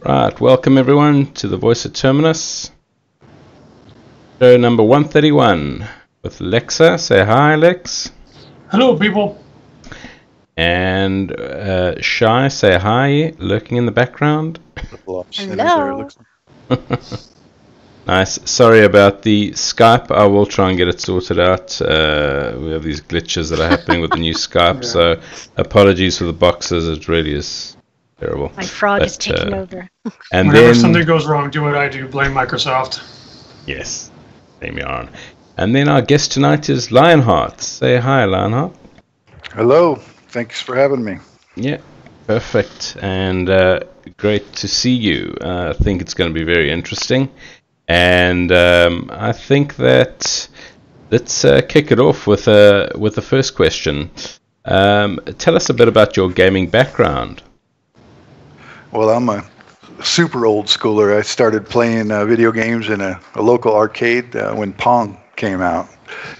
Right, welcome everyone to the Voice of Terminus. Show number 131 with Lexa. Say hi, Lex. Hello, people. And Shy, say hi, lurking in the background. Hello. Nice. Sorry about the Skype. I will try and get it sorted out. We have these glitches that are happening with the new Skype, so apologies for the boxes. It really is terrible. My frog is taking over. And Whenever something goes wrong, do what I do. Blame Microsoft. Yes, name you on. And then our guest tonight is Lyonheart. Say hi, Lyonheart. Hello. Thanks for having me. Yeah, perfect. And great to see you. I think it's going to be very interesting. And I think that let's kick it off with the first question. Tell us a bit about your gaming background. Well, I'm a super old schooler. I started playing video games in a local arcade when Pong came out.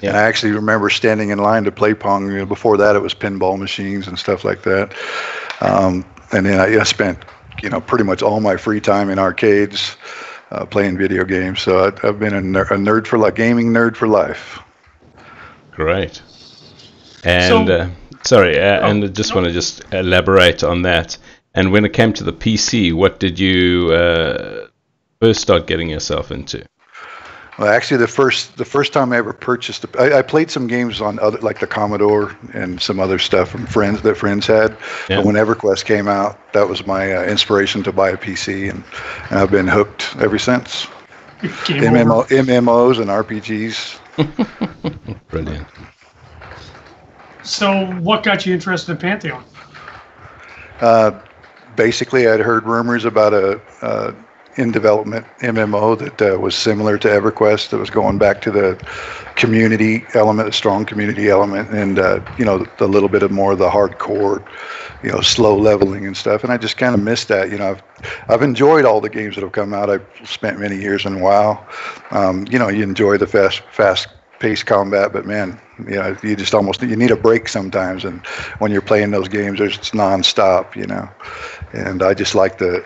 Yeah. And I actually remember standing in line to play Pong. Before that, it was pinball machines and stuff like that. And then I spent, pretty much all my free time in arcades playing video games. So I've been a nerd for life, gaming nerd for life. Great. And and I just want to just elaborate on that. And when it came to the PC, what did you first start getting yourself into? Well, actually, the first time I ever purchased, I played some games on other, like the Commodore and some other stuff from friends had. Yeah. But when EverQuest came out, that was my inspiration to buy a PC, and I've been hooked ever since. MMOs and RPGs. Brilliant. So, what got you interested in Pantheon? Basically, I'd heard rumors about a in development MMO that was similar to EverQuest, that was going back to the community element, a strong community element, and a little bit of more of the hardcore, slow leveling and stuff. And I just kind of missed that. I've enjoyed all the games that have come out. I've spent many years in WoW. You enjoy the fast-paced combat, but man, you just you need a break sometimes. And when you're playing those games, it's nonstop, And I just like the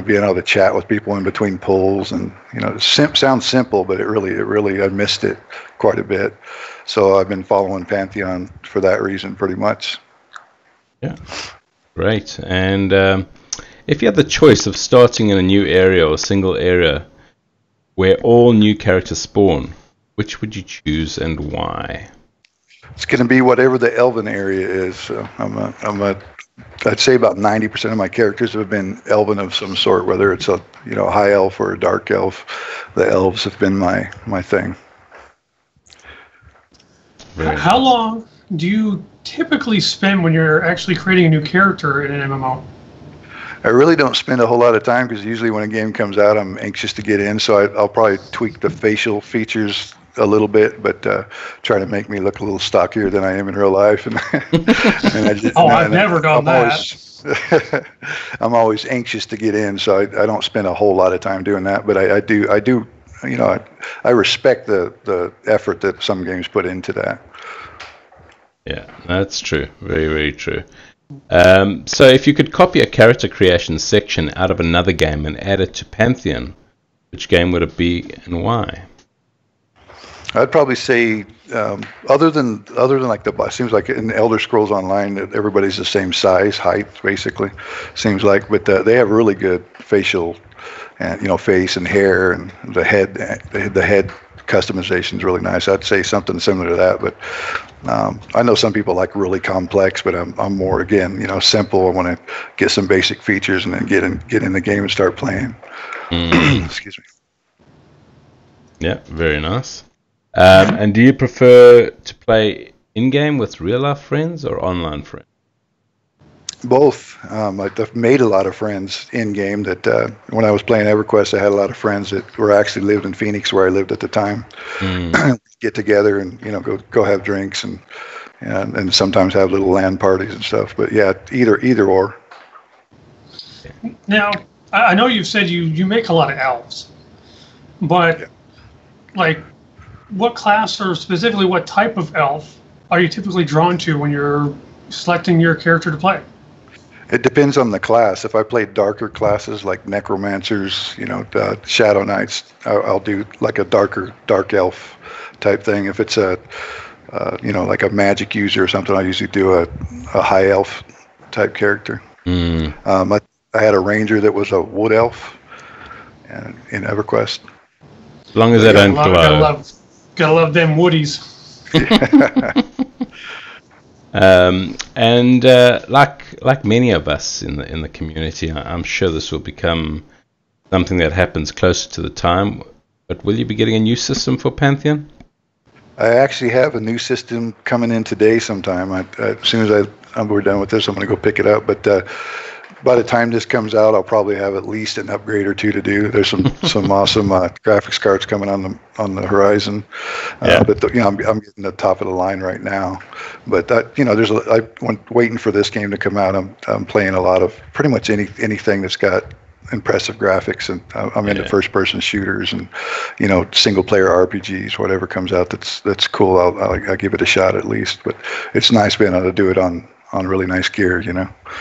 being able to chat with people in between pulls, and it sounds simple, but it really I missed it quite a bit. So I've been following Pantheon for that reason, pretty much. Yeah, great. And if you had the choice of starting in a new area or a single area where all new characters spawn, which would you choose and why? It's going to be whatever the Elven area is. I'd say about 90% of my characters have been Elven of some sort, whether it's a high elf or a dark elf. The elves have been my thing. How long do you typically spend when you're actually creating a new character in an MMO? I really don't spend a whole lot of time, because usually when a game comes out, I'm anxious to get in, so I'll probably tweak the facial features a little bit, but try to make me look a little stockier than I am in real life. And I've never done that. I'm always anxious to get in, so I don't spend a whole lot of time doing that. But I do. I respect the effort that some games put into that. Yeah, that's true. Very, very true. So if you could copy a character creation section out of another game and add it to Pantheon, which game would it be and why? I'd probably say, other than like it seems like in Elder Scrolls Online that everybody's the same size, height, basically, seems like, but they have really good facial, and face and hair, and the head customization is really nice. I'd say something similar to that, but I know some people like really complex, but I'm more, again, simple. I want to get some basic features and then get in the game and start playing. Excuse me. Yeah, very nice. And do you prefer to play in-game with real-life friends or online friends? Both. I've made a lot of friends in-game that when I was playing EverQuest, I had a lot of friends that were actually lived in Phoenix, where I lived at the time. Get together and go have drinks and sometimes have little LAN parties and stuff. But yeah, either or. Now, I know you've said you make a lot of elves, but like, what class or specifically what type of elf are you typically drawn to when you're selecting your character to play? It depends on the class. If I play darker classes like necromancers, shadow knights, I'll do like a dark elf type thing. If it's like a magic user or something, I usually do a high elf type character. I had a ranger that was a wood elf in EverQuest. As long as they don't glow. Gotta love them woodies. And like many of us in the community, I'm sure this will become something that happens closer to the time. But will you be getting a new system for Pantheon? I actually have a new system coming in today sometime. As soon as we're done with this, I'm going to go pick it up. But by the time this comes out, I'll probably have at least an upgrade or two to do. There's some awesome graphics cards coming on the horizon. But I'm getting the top of the line right now. But I'm waiting for this game to come out. I'm playing a lot of pretty much anything that's got impressive graphics, and I'm into first-person shooters and single-player RPGs. Whatever comes out that's cool, I'll give it a shot at least. But it's nice being able to do it on really nice gear,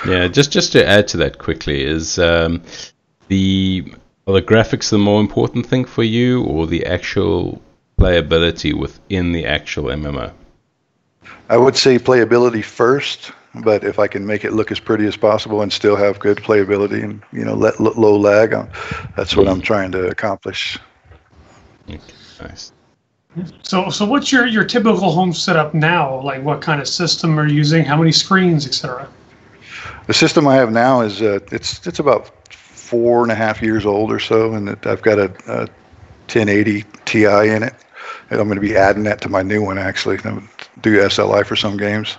Yeah, just to add to that quickly, is the graphics the more important thing for you, or the actual playability within the actual MMO? I would say playability first, but if I can make it look as pretty as possible and still have good playability and let low lag, that's what I'm trying to accomplish. Okay, nice. So what's your typical home setup now? Like, what kind of system are you using? How many screens, etc.? The system I have now is it's about 4.5 years old or so, and I've got a 1080 Ti in it. And I'm going to be adding that to my new one, actually. I'm going to do SLI for some games.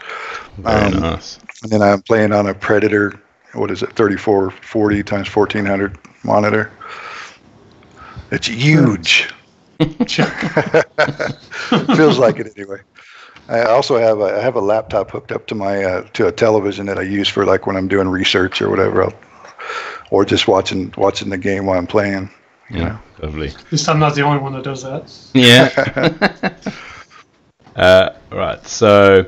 Very nice. And then I'm playing on a Predator, 3440 x 1400 monitor. It's huge. Feels like it anyway. I also have a laptop hooked up to my to a television that I use for like when I'm doing research or whatever, or just watching the game while I'm playing. Lovely. At least I'm not the only one that does that. Yeah. Right. So,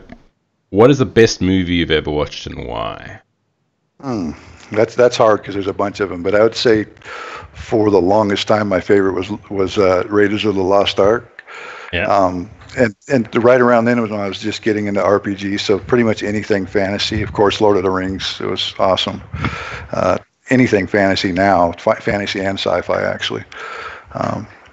what is the best movie you've ever watched and why? That's hard because there's a bunch of them. But I would say, for the longest time, my favorite was Raiders of the Lost Ark. Yeah. And right around then was when I was just getting into RPG. So pretty much anything fantasy. Of course, Lord of the Rings. It was awesome. Anything fantasy now, fantasy and sci-fi actually.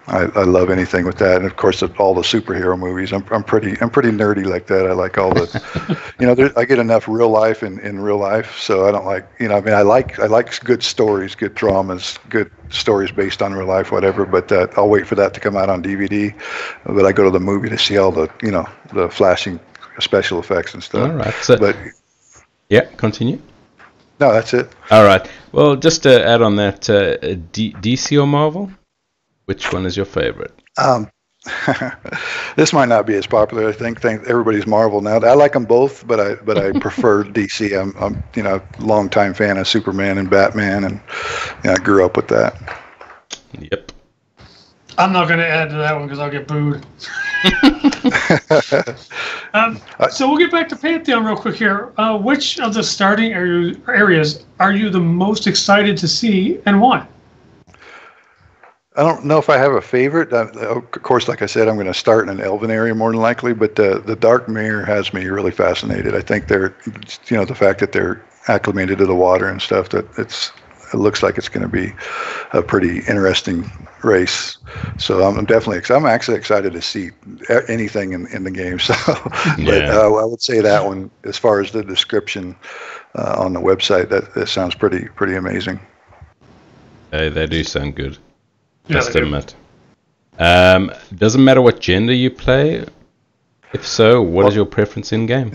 I love anything with that, and of course all the superhero movies. I'm pretty nerdy like that. I like all the, I get enough real life in real life, so I don't like, I like good stories, good dramas, good stories based on real life, whatever. But I'll wait for that to come out on DVD. But I go to the movie to see all the, the flashing special effects and stuff. All right. So, continue. No, that's it. All right. Well, just to add on that, DC or Marvel? Which one is your favorite? This might not be as popular. I think everybody's Marvel now. I like them both, but I prefer DC. I'm a longtime fan of Superman and Batman, and I grew up with that. Yep. I'm not going to add to that one because I'll get booed. So we'll get back to Pantheon real quick here. Which of the starting areas are you the most excited to see, and why? I don't know if I have a favorite. Of course, like I said, I'm going to start in an Elven area more than likely, but the Dark Mirror has me really fascinated. I think they're, the fact that they're acclimated to the water and stuff, that it looks like it's going to be a pretty interesting race. So I'm actually excited to see anything in the game. So, but I would say that one, as far as the description on the website, that sounds pretty amazing. They do sound good. Just admit. Doesn't matter what gender you play. If so, what is your preference in game?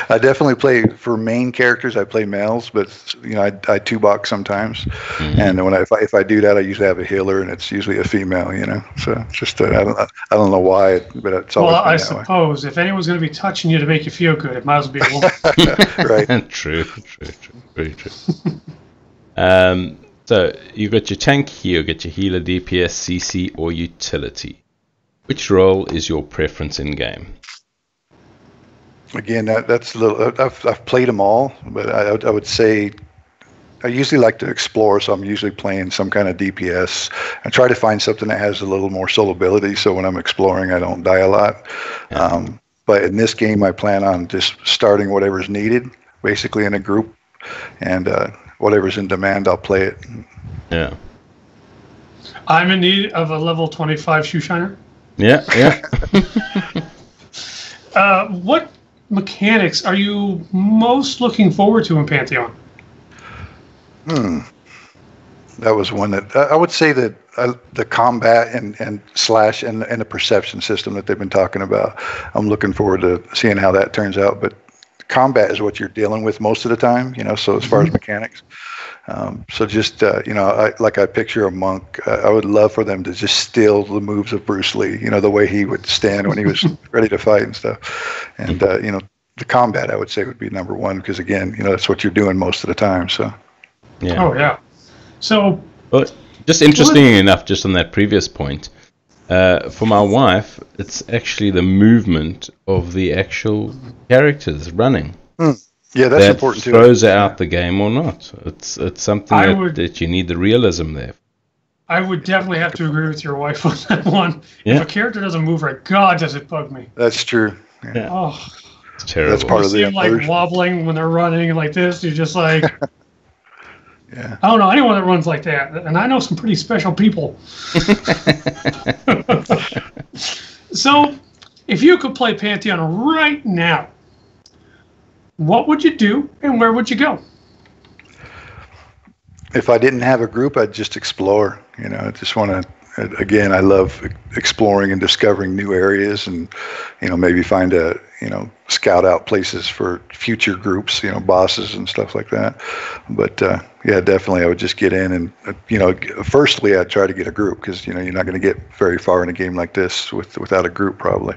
I definitely play for main characters. I play males, but I two-box sometimes. Mm-hmm. And if I do that, I usually have a healer, and it's usually a female. So just I don't know why, but it's always. Well, I suppose if anyone's going to be touching you to make you feel good, it might as well be a woman. Right. True. Very true. So you got your tank, you got your healer, DPS, CC, or utility. Which role is your preference in game? Again, that's a little. I've played them all, but I would say I usually like to explore, so I'm usually playing some kind of DPS and try to find something that has a little more soloability. So when I'm exploring, I don't die a lot. Yeah. But in this game, I plan on just starting whatever's needed, basically in a group, and whatever's in demand, I'll play it. Yeah. I'm in need of a level 25 shoe shiner. Yeah. What mechanics are you most looking forward to in Pantheon? That was one that I would say that the combat and slash and the perception system that they've been talking about. I'm looking forward to seeing how that turns out. But combat is what you're dealing with most of the time, So as far as mechanics, so just I picture a monk. I would love for them to just steal the moves of Bruce Lee. The way he would stand when he was ready to fight and stuff. And the combat, I would say, would be number one because again, that's what you're doing most of the time. So. Yeah. Oh yeah. So. Well, just interesting enough, just on that previous point, for my wife, it's actually the movement of the actual characters running. Yeah, that's important too. That throws out the game or not. It's something that you need the realism there. I would definitely have to agree with your wife on that one. Yeah. If a character doesn't move right, God, does it bug me. That's true. Yeah. Oh, it's terrible. That's part of the immersion. Like wobbling when they're running like this. You're just like, yeah. I don't know anyone that runs like that, and I know some pretty special people. So, if you could play Pantheon right now, what would you do, and where would you go? If I didn't have a group, I'd just explore. I just want to. Again, I love exploring and discovering new areas, and maybe find scout out places for future groups, bosses and stuff like that. But yeah, definitely, I would just get in and firstly, I'd try to get a group because you're not going to get very far in a game like this without a group probably.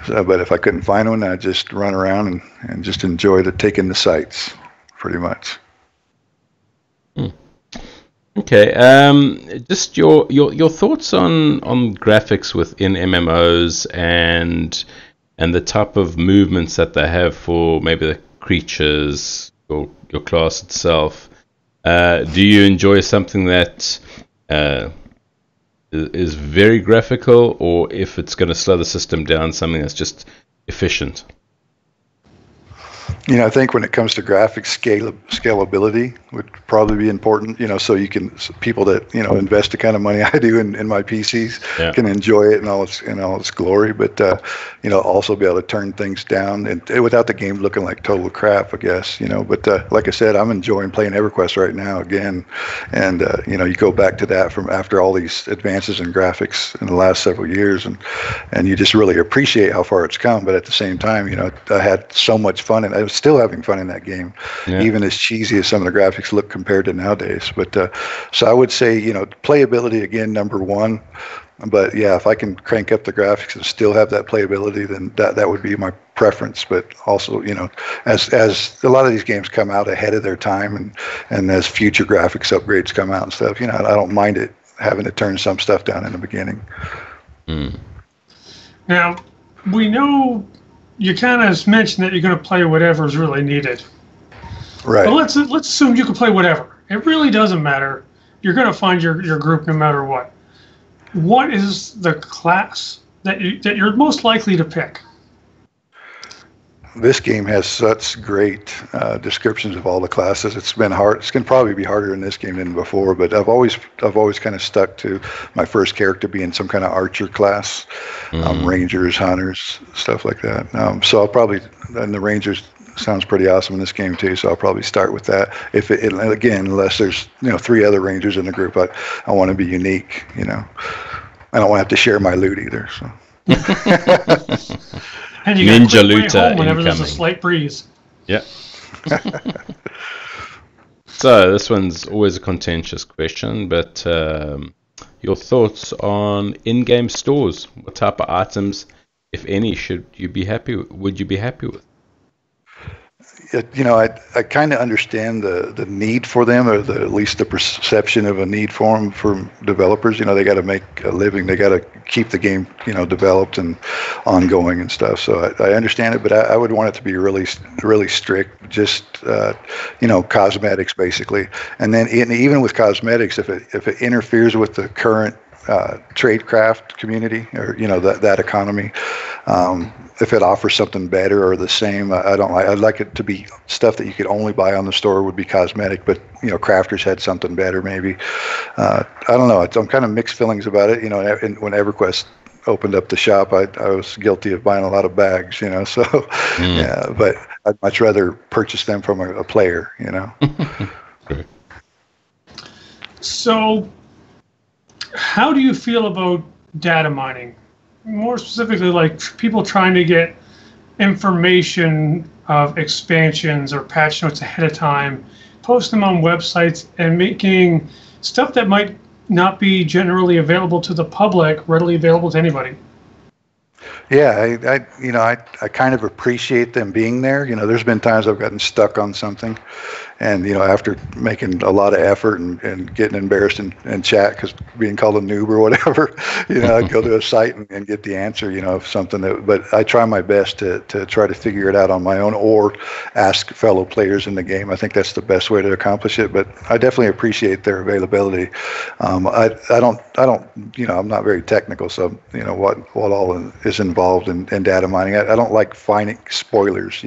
But if I couldn't find one, I'd just run around and just enjoy taking the sights, pretty much. Okay, just your thoughts on graphics within MMOs and the type of movements that they have for maybe the creatures or your class itself. Do you enjoy something that is very graphical, or if it's going to slow the system down, something that's just efficient? I think when it comes to graphics, scalability would probably be important. So people that invest the kind of money I do in my PCs can enjoy it in all its glory. But also be able to turn things down and without the game looking like total crap, I guess. But like I said, I'm enjoying playing EverQuest right now again, and you go back to that from after all these advances in graphics in the last several years, and you just really appreciate how far it's come. But at the same time, I had so much fun, and I was still having fun in that game, even as cheesy as some of the graphics look compared to nowadays. But so I would say, playability again, number one. But yeah, if I can crank up the graphics and still have that playability, then that would be my preference. But also, as a lot of these games come out ahead of their time, and as future graphics upgrades come out and stuff, I don't mind it having to turn some stuff down in the beginning. Now, we know you kind of mentioned that you're going to play whatever is really needed. Right. But let's assume you can play whatever. It really doesn't matter. You're going to find your group no matter what. What is the class that you're most likely to pick? This game has such great descriptions of all the classes. It's been hard. It's going to probably be harder in this game than before, but I've always kind of stuck to my first character being some kind of archer class, rangers, hunters, stuff like that. So I'll probably, and the rangers sounds pretty awesome in this game too. So I'll probably start with that. If it again, unless there's 3 other rangers in the group, I want to be unique. I don't want to have to share my loot either. So. And you Ninja got looter home whenever there's a incoming. slight breeze. Yeah. So this one's always a contentious question, but your thoughts on in-game stores? What type of items, if any, would you be happy with? I kind of understand the need for them, or at least the perception of a need for them from developers. They got to make a living. They got to keep the game, developed and ongoing and stuff. So I understand it, but I would want it to be really, really strict, just, cosmetics basically. And then even with cosmetics, if it interferes with the current tradecraft community, or that economy, if it offers something better or the same, I'd like it to be stuff that you could only buy on the store would be cosmetic, but crafters had something better maybe. I don't know, I'm kind of mixed feelings about it. When EverQuest opened up the shop, I was guilty of buying a lot of bags, so yeah, but I'd much rather purchase them from a player. So how do you feel about data mining? More specifically, like people trying to get information of expansions or patch notes ahead of time, post them on websites, and making stuff that might not be generally available to the public readily available to anybody. Yeah, I kind of appreciate them being there. There's been times I've gotten stuck on something, and after making a lot of effort and getting embarrassed in chat because being called a noob or whatever, I'd go to a site and get the answer, of something but I try my best to try to figure it out on my own or ask fellow players in the game. I think that's the best way to accomplish it, but I definitely appreciate their availability. I don't, I'm not very technical, so what all is involved in data mining. I don't like finding spoilers,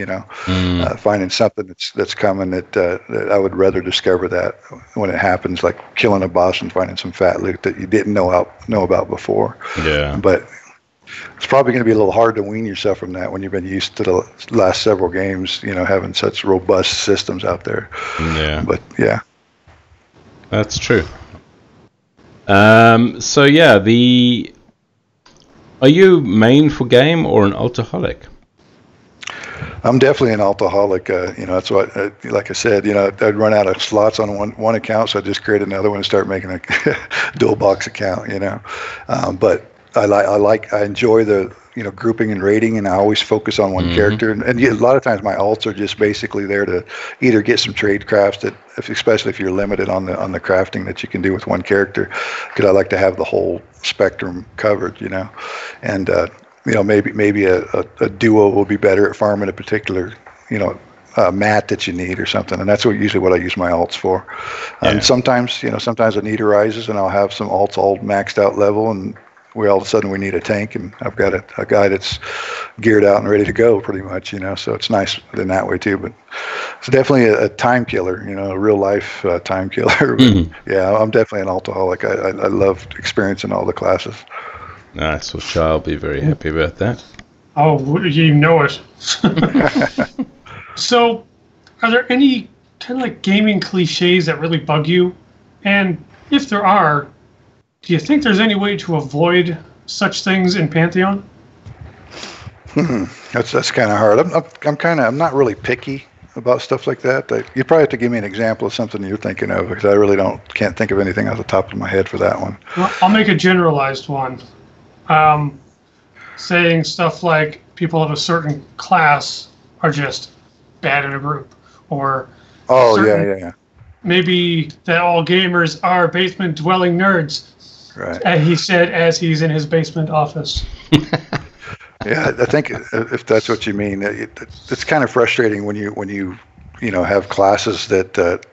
finding something that's coming that I would rather discover that when it happens, like killing a boss and finding some fat loot that you didn't know about before. Yeah. But it's probably going to be a little hard to wean yourself from that when you've been used to the last several games, having such robust systems out there. Yeah. But yeah. That's true. So yeah, are you main for game or an alcoholic? I'm definitely an alcoholic. That's what, like I said, I'd run out of slots on one account, so I just create another one and start making a dual box account. But I enjoy the grouping and rating, and I always focus on one character. And a lot of times my alts are just basically there to either get some trade crafts especially if you're limited on the crafting that you can do with one character, because I like to have the whole spectrum covered. And maybe a duo will be better at farming a particular, mat that you need or something, and that's usually what I use my alts for. And sometimes a need arises, and I'll have some alts all maxed out level, and all of a sudden we need a tank, and I've got a guy that's geared out and ready to go, pretty much. So it's nice in that way too. But it's definitely a time killer, a real life time killer. But yeah, I'm definitely an alcoholic. I love experiencing all the classes. Nice. Well, Shah will be very happy about that. Oh, you know it. So, are there any kind of like gaming cliches that really bug you? And if there are, do you think there's any way to avoid such things in Pantheon? That's kind of hard. I'm not really picky about stuff like that. You probably have to give me an example of something you're thinking of, because I really can't think of anything off the top of my head for that one. Well, I'll make a generalized one. Saying stuff like people of a certain class are just bad in a group, or yeah. Maybe that all gamers are basement-dwelling nerds. Right. And he said as he's in his basement office. Yeah, I think if that's what you mean, it's kind of frustrating when you have classes that.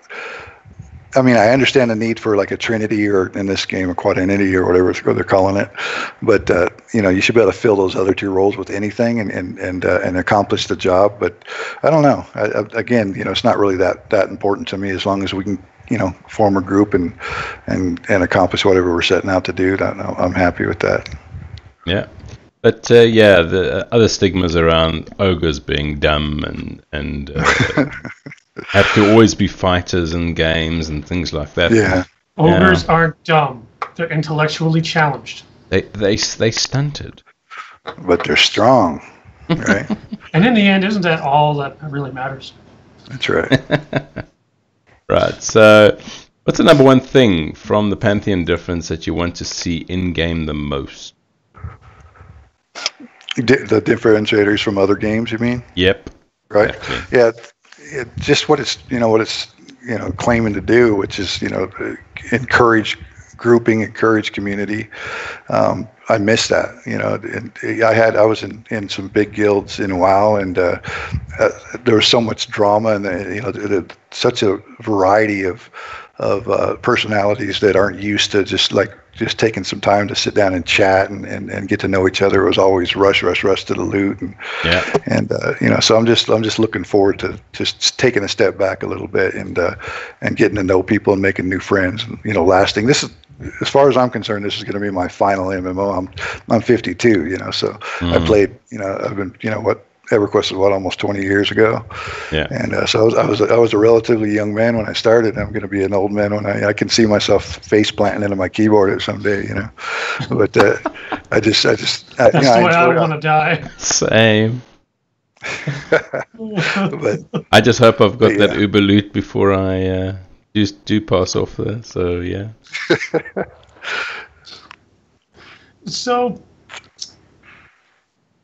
I mean, I understand the need for like a trinity, or in this game a quadrinity, or whatever they're calling it, but you should be able to fill those other two roles with anything and accomplish the job. But I don't know. Again, it's not really that important to me, as long as we can form a group and accomplish whatever we're setting out to do. I'm happy with that. Yeah. But the other stigmas around ogres being dumb and have to always be fighters in games and things like that. Yeah. Ogres aren't dumb. They're intellectually challenged. They stunted. But they're strong, right? And in the end, isn't that all that really matters? That's right. Right. So, what's the number one thing from the Pantheon difference that you want to see in-game the most? The differentiators from other games, you mean? Yep. Right. Exactly. Yeah. just what it's claiming to do, which is encourage grouping, encourage community. I miss that, and I was in some big guilds in WoW, and there was so much drama, and such a variety of personalities that aren't used to just taking some time to sit down and chat and get to know each other. It was always rush to the loot, and so I'm just looking forward to just taking a step back a little bit and getting to know people and making new friends, and lasting. This is, as far as I'm concerned, this is going to be my final MMO. I'm 52, so I played, I've been, EverQuest was almost 20 years ago. Yeah. And so I was a relatively young man when I started. I'm going to be an old man when I can see myself face planting into my keyboard someday, But I just that's the way I want to die. Same. But I just hope I've got that Uber loot before I do pass off there. So yeah. So,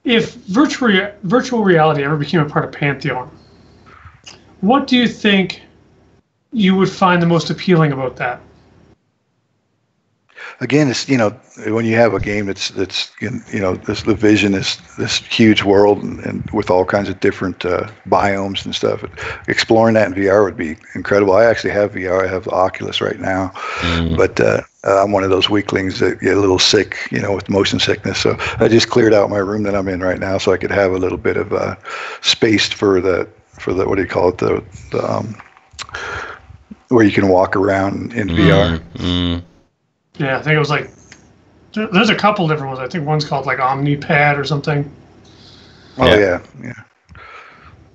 if virtual reality ever became a part of Pantheon, what do you think you would find the most appealing about that? Again, it's when you have a game that's the vision is this huge world and with all kinds of different biomes and stuff. Exploring that in VR would be incredible. I actually have VR. I have the Oculus right now, but I'm one of those weaklings that get a little sick, with motion sickness. So I just cleared out my room that I'm in right now so I could have a little bit of space for the what do you call it, the where you can walk around in VR. Yeah, I think it was there's a couple different ones. I think one's called OmniPad or something. Oh yeah.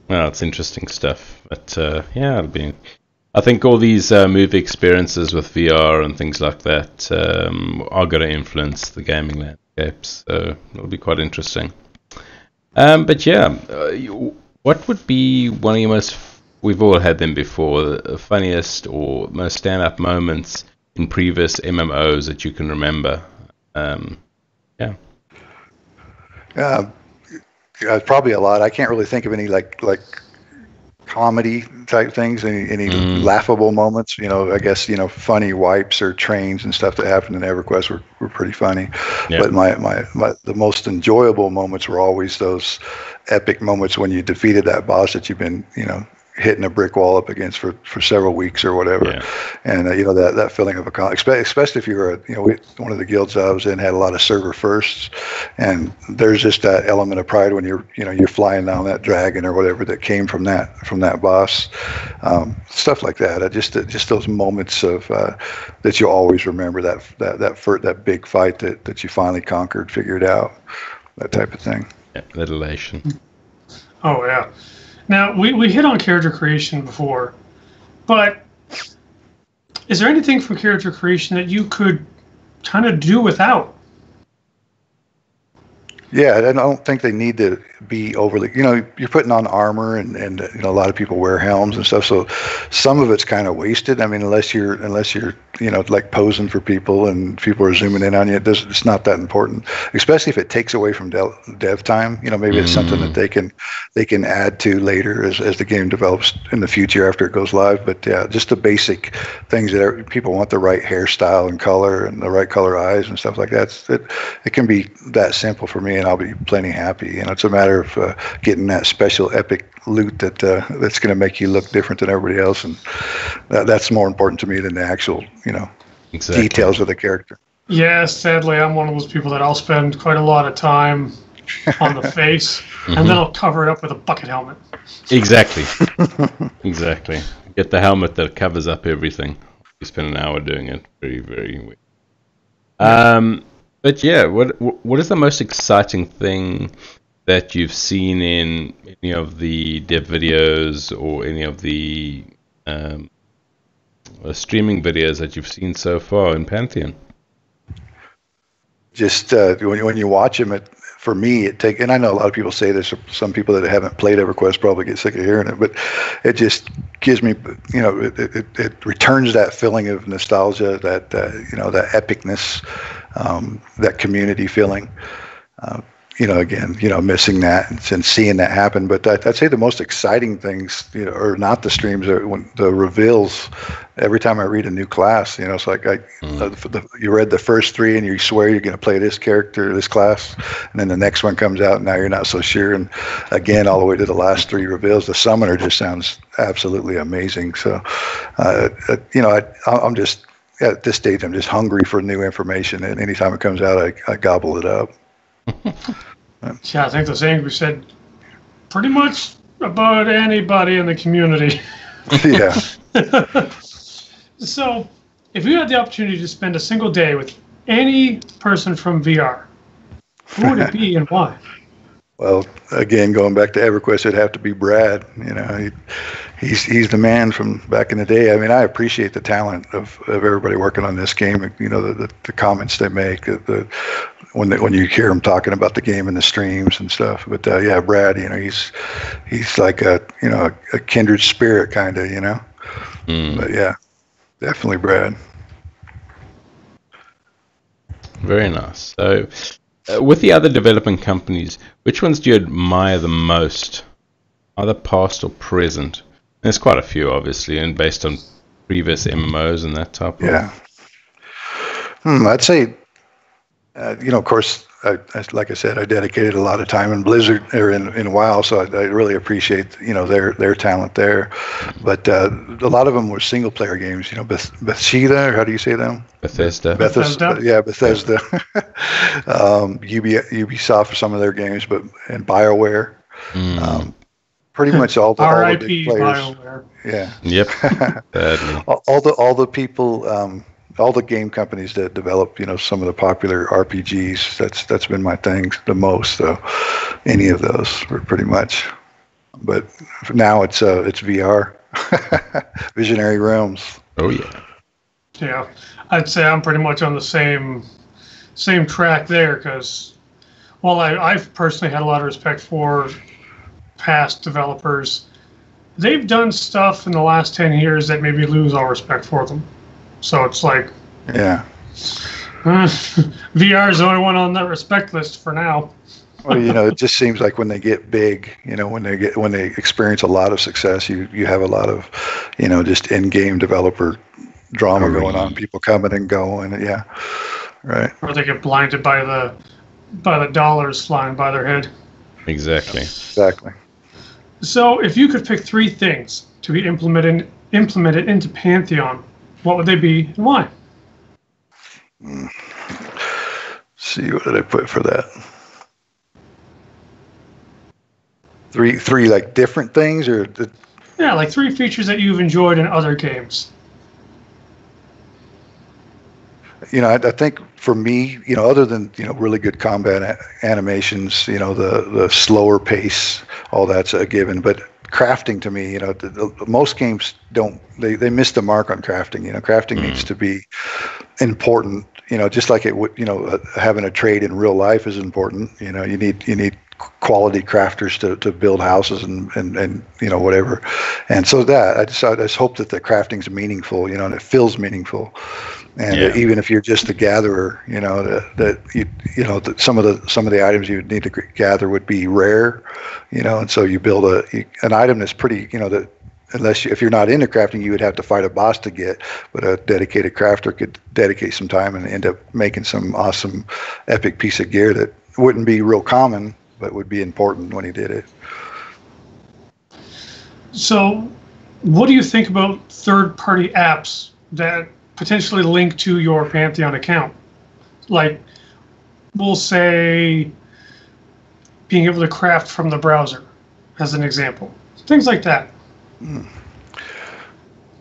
Well, it's interesting stuff, but it'll be. I think all these movie experiences with VR and things like that are going to influence the gaming landscapes. So it'll be quite interesting. But what would be one of your most? We've all had them before. The funniest or most stand-up moments in previous MMOs that you can remember? Probably a lot. I can't really think of any like comedy type things, any laughable moments. I guess funny wipes or trains and stuff that happened in EverQuest were pretty funny. Yeah. But my the most enjoyable moments were always those epic moments when you defeated that boss that you've been hitting a brick wall up against for several weeks or whatever. Yeah. And that feeling of especially if you were one of the guilds I was in had a lot of server firsts, and there's just that element of pride when you're flying down that dragon or whatever that came from that boss, stuff like that. Just those moments of that you always remember, that big fight that you finally conquered, figured out, that type of thing. Yeah, that elation. Oh yeah. Now, we hit on character creation before, but is there anything from character creation that you could kind of do without? Yeah, I don't think they need to be overly, you're putting on armor and a lot of people wear helms and stuff. So some of it's kind of wasted. I mean, unless you're posing for people and people are zooming in on you, it's not that important, especially if it takes away from dev time. Maybe it's something that they can add to later as the game develops in the future after it goes live. But yeah, just the basic things that people want, the right hairstyle and color and the right color eyes and stuff like that. It can be that simple for me, and I'll be plenty happy. It's a matter of getting that special epic loot that's going to make you look different than everybody else, and that's more important to me than the actual details of the character. Yeah, sadly, I'm one of those people that I'll spend quite a lot of time on the face, and then I'll cover it up with a bucket helmet. Exactly. Exactly. Get the helmet that covers up everything. You spend an hour doing it. Very, very weird. But yeah, what is the most exciting thing that you've seen in any of the dev videos or any of the streaming videos that you've seen so far in Pantheon? Just when you watch them, for me, and I know a lot of people say this, some people that haven't played EverQuest probably get sick of hearing it, but it just gives me, it returns that feeling of nostalgia, that epicness, that community feeling. again, missing that and seeing that happen. But I'd say the most exciting things, are not the streams, are when the reveals. Every time I read a new class, it's like you read the first three and you swear you're going to play this character, this class, and then the next one comes out and now you're not so sure. And again, all the way to the last three reveals, the summoner just sounds absolutely amazing. So, I'm just at this stage, I'm just hungry for new information, and anytime it comes out, I gobble it up. Yeah, I think the same can be said pretty much about anybody in the community. Yeah. So, if you had the opportunity to spend a single day with any person from VR, who would it be and why? Well, again, going back to EverQuest, it'd have to be Brad. He's the man from back in the day. I mean, I appreciate the talent of everybody working on this game. The comments they make, when you hear them talking about the game in the streams and stuff. But yeah, Brad, he's like a kindred spirit kind of, But yeah, definitely Brad. Very nice. So, with the other development companies, which ones do you admire the most, either past or present? There's quite a few, obviously, and based on previous MMOs and that type of... Yeah. I'd say, of course, like I said, I dedicated a lot of time in Blizzard or in WoW, so I really appreciate their talent there. But a lot of them were single player games. Bethesda, or how do you say them? Bethesda. Yeah, Bethesda. Ubisoft for some of their games, and BioWare. Pretty much all the big players. BioWare. Yeah. Yep. Badly. all the people. All the game companies that develop, some of the popular RPGs, that's been my thing the most. So, any of those were pretty much. But now it's VR, Visionary Realms. Oh yeah. Yeah, I'd say I'm pretty much on the same track there because, while I've personally had a lot of respect for past developers, they've done stuff in the last 10 years that made me lose all respect for them. So it's like, yeah, VR is the only one on that respect list for now. Well, it just seems like when they get big, when they experience a lot of success, you have a lot of, just in-game developer drama going on, people coming and going, yeah, right. Or they get blinded by the dollars flying by their head. Exactly. So, if you could pick three things to be implemented into Pantheon, what would they be and why? See, what did I put for that? Three like different things, or yeah, like three features that you've enjoyed in other games. I think for me, other than really good combat animations, the slower pace, all that's a given, but crafting to me, most games don't, they miss the mark on crafting. Crafting needs to be important, just like it would, having a trade in real life is important. You need quality crafters to build houses and whatever. And so I just hope that the crafting's meaningful, and it feels meaningful. And even if you're just a gatherer, that some of the items you need to gather would be rare, and so you build an item that's pretty, that if you're not into crafting, you would have to fight a boss to get, but a dedicated crafter could dedicate some time and end up making some awesome, epic piece of gear that wouldn't be real common, but would be important when he did it. So, what do you think about third-party apps that potentially link to your Pantheon account? Like, we'll say being able to craft from the browser, as an example. Things like that.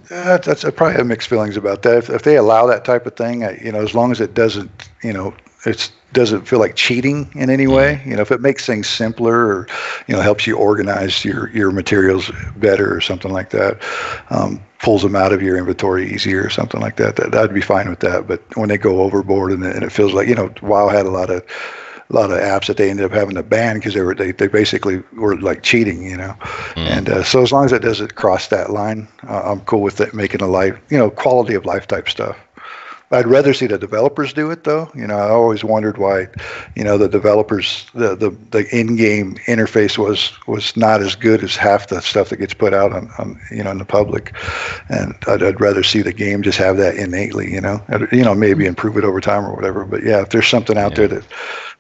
That's I probably have mixed feelings about that. If they allow that type of thing, as long as it doesn't, it doesn't feel like cheating in any way. If it makes things simpler or, helps you organize your materials better or something like that, pulls them out of your inventory easier or something like that, I'd be fine with that. But when they go overboard and it feels like, WoW had a lot of apps that they ended up having to ban because they basically were like cheating, And so as long as it doesn't cross that line, I'm cool with it making a life, quality of life type stuff. I'd rather see the developers do it, though. You know, I always wondered why, you know, the developers, the in-game interface was not as good as half the stuff that gets put out on you know, in the public. And I'd rather see the game just have that innately, you know. Maybe improve it over time or whatever. But yeah, if there's something out there that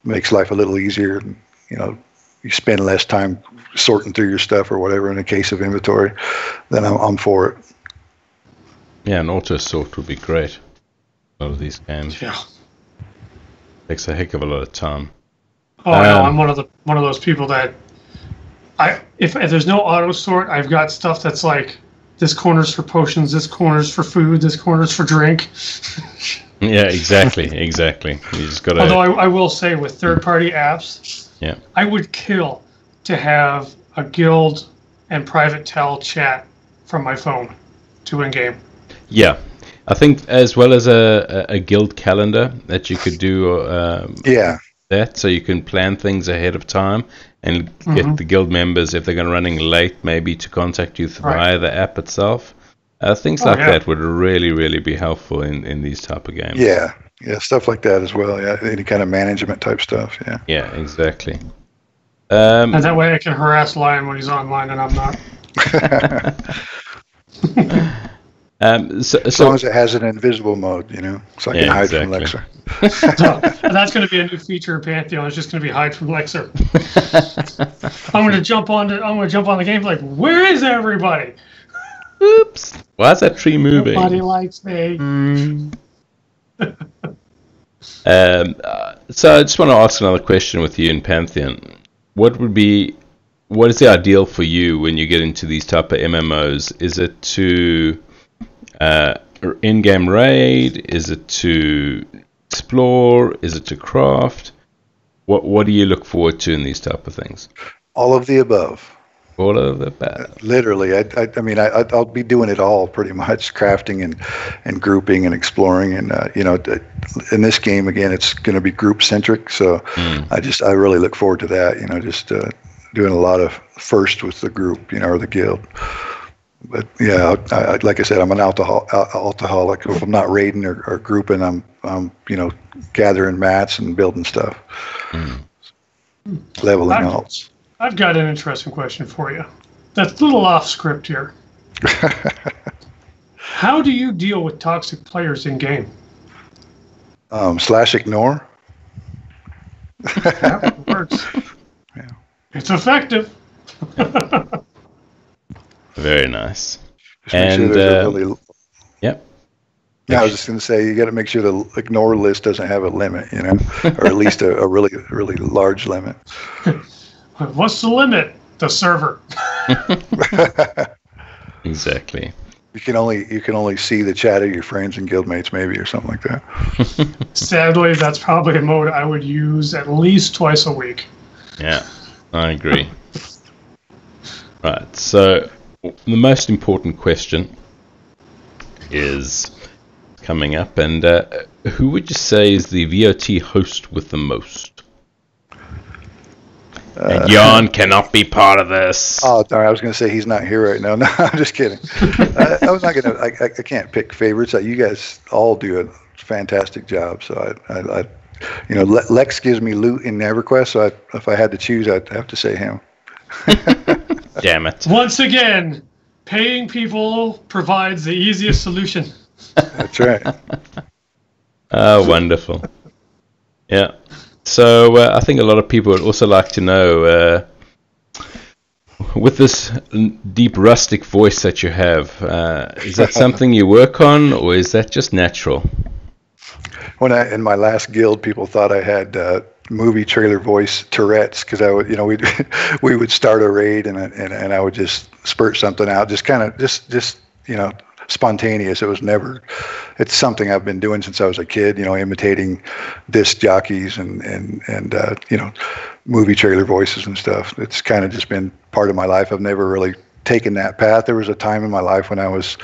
makes life a little easier, and, you know, you spend less time sorting through your stuff or whatever in the case of inventory, then I'm for it. Yeah, an auto sort would be great. A lot of these games. Yeah. Takes a heck of a lot of time. Oh, I know. I'm one of those people that if there's no auto sort, I've got stuff that's like, this corner's for potions, this corner's for food, this corner's for drink. Yeah, exactly. You just got to. Although I will say, with third-party apps, yeah, I would kill to have a guild and private tell chat from my phone to in-game. Yeah, I think as well as a guild calendar that you could do. That, so you can plan things ahead of time and get the guild members, if they're going to running late, maybe to contact you via the app itself. Things like that would really, really be helpful in these type of games. Yeah, stuff like that as well. Yeah, any kind of management type stuff. Yeah. Yeah, exactly. And that way I can harass Lion when he's online and I'm not. As long as it has an invisible mode, you know, so I can hide from Lexer. So, that's going to be a new feature of Pantheon. It's just going to be hide from Lexer. I'm going to jump on the game like, where is everybody? Oops! Why is that tree moving? Nobody likes me. So I just want to ask another question with you in Pantheon. What is the ideal for you when you get into these type of MMOs? Is it to in-game raid? Is it to explore? Is it to craft? What do you look forward to in these type of things? All of the above. All of the above. Literally, I mean, I'll be doing it all pretty much, crafting and grouping and exploring, and you know, in this game again, it's going to be group centric. So I really look forward to that. You know, just doing a lot of first with the group, you know, or the guild. But yeah, I like I said, I'm an alcoholic. If I'm not raiding or grouping, I'm you know, gathering mats and building stuff, leveling alts. I've got an interesting question for you. That's a little off script here. How do you deal with toxic players in game? /ignore. That works. Yeah. It's effective. Very nice. And yep. Yeah, I was just going to say, you got to make sure the ignore list doesn't have a limit, you know, or at least a really, really large limit. What's the limit? The server. Exactly. You can only see the chat of your friends and guildmates, maybe, or something like that. Sadly, that's probably a mode I would use at least twice a week. Yeah, I agree. Right, so the most important question is coming up, and who would you say is the VOT host with the most? And Jan cannot be part of this. Oh, darn! I was going to say he's not here right now. No, I'm just kidding. I was not going to. I can't pick favorites. You guys all do a fantastic job. So I you know, Lex gives me loot in EverQuest. So if I had to choose, I'd have to say him. Damn it! Once again, paying people provides the easiest solution. That's right. Oh, wonderful. Yeah. So I think a lot of people would also like to know, with this deep rustic voice that you have, is that something you work on, or is that just natural? In my last guild, people thought I had movie trailer voice Tourette's, because I would, you know, we would start a raid and I would just spurt something out, just kind of just you know, spontaneous. It's something I've been doing since I was a kid, you know, imitating disc jockeys and you know, movie trailer voices and stuff. It's kind of just been part of my life. I've never really taken that path. There was a time in my life when I was,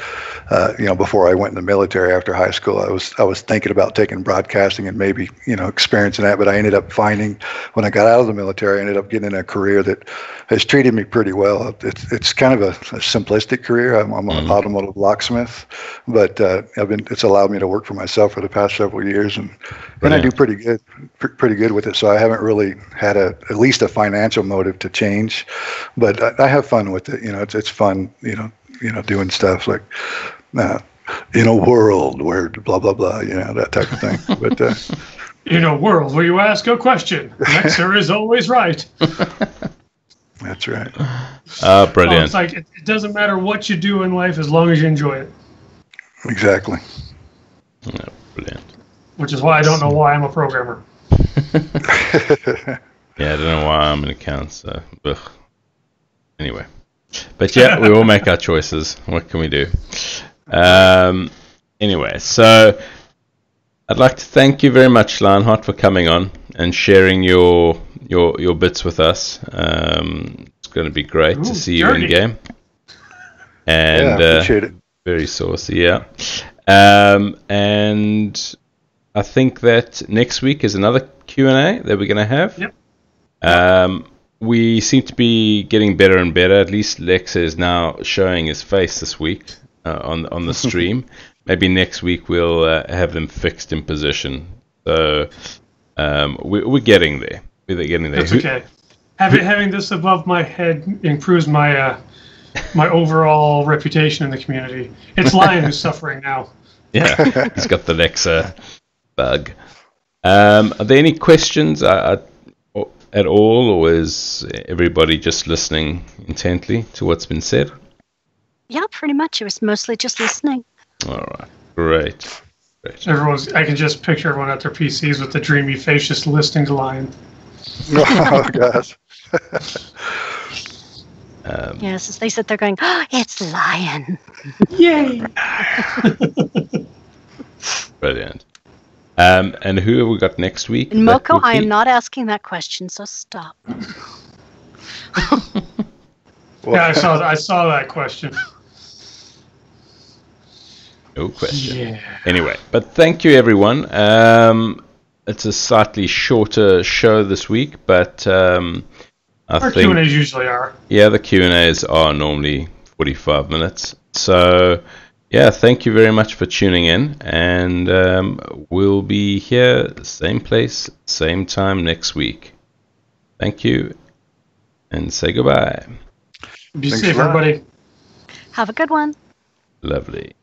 before I went in the military after high school, I was thinking about taking broadcasting and maybe, experiencing that. But I ended up finding, when I got out of the military, I ended up getting in a career that has treated me pretty well. It's kind of a simplistic career. I'm an automotive locksmith, but it's allowed me to work for myself for the past several years, and I do pretty good with it. So I haven't really had at least a financial motive to change, but I have fun with it. It's fun. Doing stuff like in a world where blah blah blah. That type of thing. But in a world where you ask a question, the answer is always right. That's right. Brilliant. It's like it doesn't matter what you do in life as long as you enjoy it. Exactly. Yeah, brilliant. Which is why I don't know why I'm a programmer. Yeah, I don't know why I'm an accountant. So, anyway, but yeah, we all make our choices. What can we do? Anyway, so I'd like to thank you very much, Lyonheart, for coming on and sharing your bits with us. It's going to be great to see you in game. And appreciate it. Very saucy, yeah. And I think that next week is another Q&A that we're going to have. Yep. We seem to be getting better and better. At least Lex is now showing his face this week on the stream. Maybe next week we'll have them fixed in position. So we're getting there. We're getting there. That's okay. Having this above my head improves my my overall reputation in the community. It's Lion who's suffering now. Yeah, he's got the Lexa bug. Are there any questions at all, or is everybody just listening intently to what's been said? Yeah, pretty much. It was mostly just listening. All right, great. I can just picture everyone at their PCs with the dreamy face just listening to Lion. Oh, gosh. Yes, as they sit there going, oh, it's Lion. Yay! Brilliant. And who have we got next week? And Moko, I am not asking that question, so stop. Yeah, I saw that question. No question. Yeah. Anyway, but thank you, everyone. It's a slightly shorter show this week, but Our Q&As usually are. Yeah, the Q&As are normally 45 minutes. So, yeah, thank you very much for tuning in, and we'll be here, same place, same time next week. Thank you, and say goodbye. Be safe, everybody. Have a good one. Lovely.